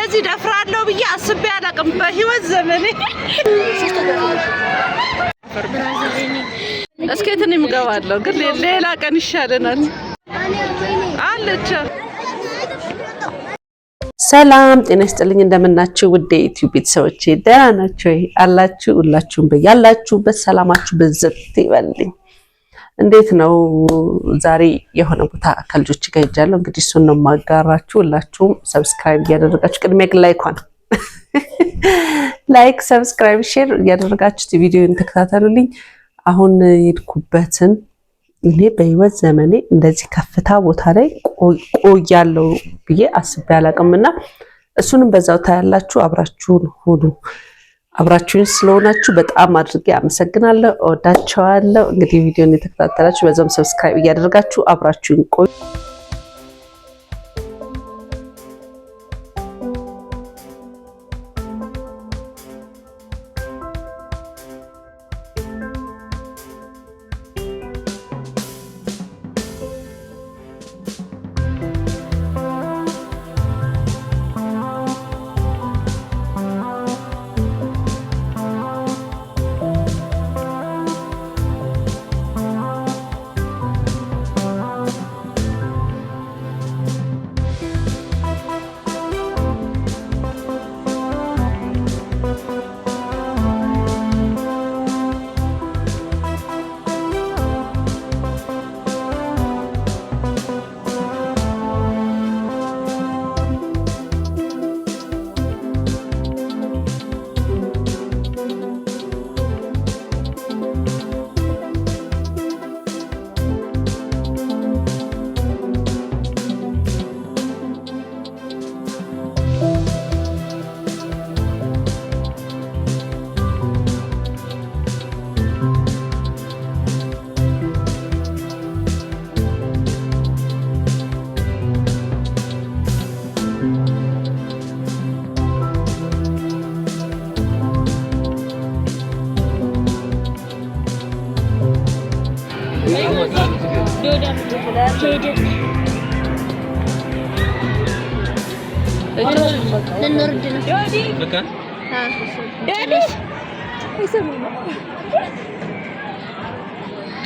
እንደዚህ ደፍራለሁ ብዬ አስቤ አላውቅም በህይወት ዘመኔ። እስኬትን እምገባለሁ ግን ሌላ ቀን ይሻለናል አለች። ሰላም ጤና ይስጥልኝ፣ እንደምናችሁ ውድ የዩቲዩብ ቤተሰቦቼ ደህና ናችሁ አላችሁ? ሁላችሁም በያላችሁበት ሰላማችሁ በዘት ይበልኝ። እንዴት ነው? ዛሬ የሆነ ቦታ ከልጆች ጋር ሄጃለሁ። እንግዲህ እሱን ነው ማጋራችሁ። ሁላችሁም ሰብስክራይብ እያደረጋችሁ ቅድሚያ ግን ላይክ ሰብስክራይብ ሼር እያደረጋችሁ ቪዲዮን ተከታተሉልኝ። አሁን የሄድኩበትን እኔ በህይወት ዘመኔ እንደዚህ ከፍታ ቦታ ላይ ቆያለሁ ብዬ አስቤ አላውቅምና እሱንም በዛው ታያላችሁ። አብራችሁን ሁኑ። አብራችሁን ስለሆናችሁ በጣም አድርጌ አመሰግናለሁ። እወዳችኋለሁ። እንግዲህ ቪዲዮን የተከታተላችሁ በዛም ሰብስክራይብ እያደረጋችሁ አብራችሁን ቆዩ።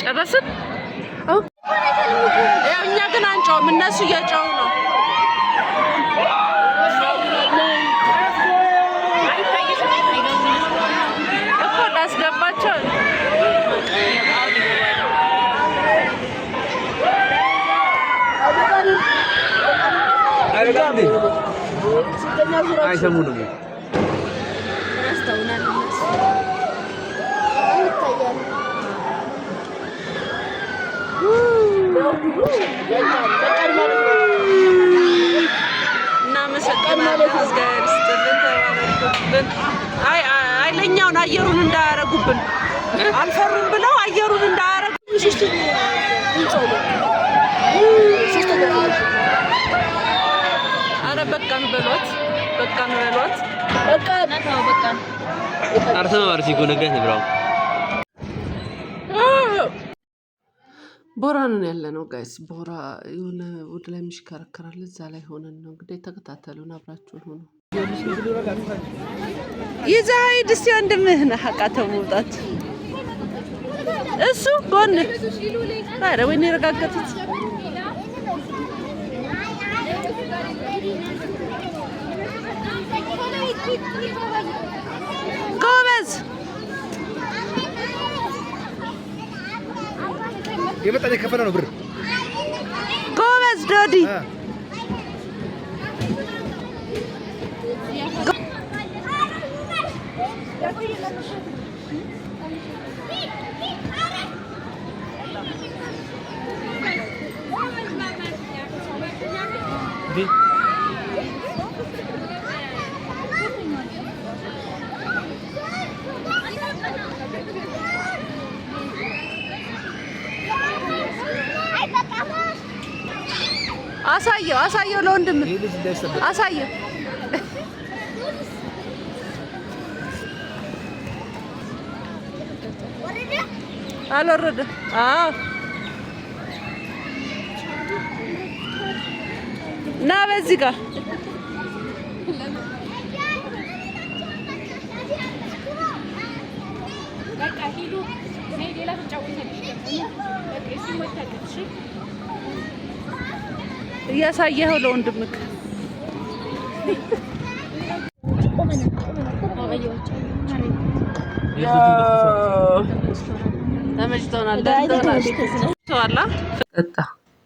ጨረስን። እኛ ግን አንጨውም፣ እነሱ እየጨው ነው። እኮ ላስገባቸው አይሰሙንም። እናመሰግናለን። እግዚአብሔር ይስጥልን፣ ተባረኩልን። ኃይለኛውን አየሩን እንዳያረጉብን አልፈሩም ብለው አየሩን እንዳያረጉ በቃን በሏት፣ በቃን በሏት፣ በቃን አርሰማ ማርሲ ጎነገት ብራው ቦራ ነው ያለነው ጋይስ። ቦራ የሆነ ወደ ላይ የሚሽከረከራል፣ እዛ ላይ ሆነን ነው እንግዲህ። ተከታተሉን፣ አብራችሁን ሆኑ። ይዛይ ደስ ወንድምህና ሐቃተው መውጣት እሱ ጎን አረ ወይ ነው ረጋገጡት። ጎበዝ የመጣ የከፈለ ነው ብር። ጎበዝ ዶዲ አሳየው ለወንድም አሳየው። አልወረደ። አዎ ና በዚህ ጋር እያሳየኸው ለወንድምህ ተመችቶናል።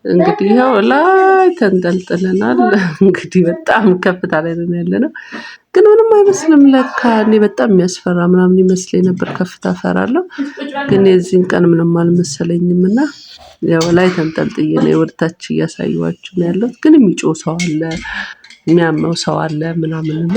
እንግዲህ ይኸው ላይ ተንጠልጥለናል። እንግዲህ በጣም ከፍታ ላይ ነን ያለነው፣ ግን ምንም አይመስልም ለካ። እኔ በጣም የሚያስፈራ ምናምን ይመስለኝ ነበር። ከፍታ እፈራለሁ፣ ግን የዚህን ቀን ምንም አልመሰለኝም። እና ያው ላይ ተንጠልጥዬ ነው ወደታች እያሳየኋችሁ ነው ያለሁት። ግን የሚጮህ ሰው አለ፣ የሚያመው ሰው አለ ምናምን እና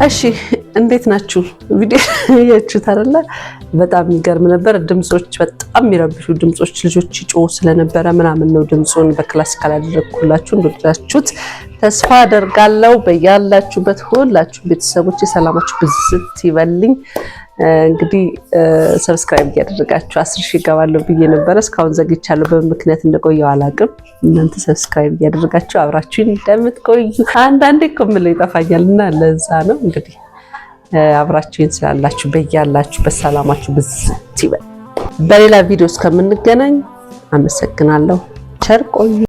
እሺ እንዴት ናችሁ? ቪዲዮ ያያችሁት አይደለ? በጣም የሚገርም ነበር። ድምጾች በጣም የሚረብሹ ድምጾች ልጆች ይጮሁ ስለነበረ ምናምን ነው ድምጹን በክላሲካል አደረኩላችሁ። እንደወደዳችሁት ተስፋ አደርጋለሁ። በያላችሁበት ሁላችሁ ቤተሰቦች ሰላማችሁ ብዝት ይበልኝ። እንግዲህ ሰብስክራይብ እያደረጋችሁ 10,000 ይገባለሁ ብዬ ነበር። እስካሁን ዘግቻለሁ። በምክንያት እንደቆየው አላውቅም። እናንተ ሰብስክራይብ እያደረጋችሁ አብራችሁኝ እንደምትቆዩ አንዳንዴ እኮ የምለው ይጠፋኛልና ለዛ ነው። እንግዲህ አብራችሁኝ ስላላችሁ በያላችሁበት ሰላማችሁ ብዝት ይበል። በሌላ ቪዲዮ እስከምንገናኝ አመሰግናለሁ። ቸር ቆዩ።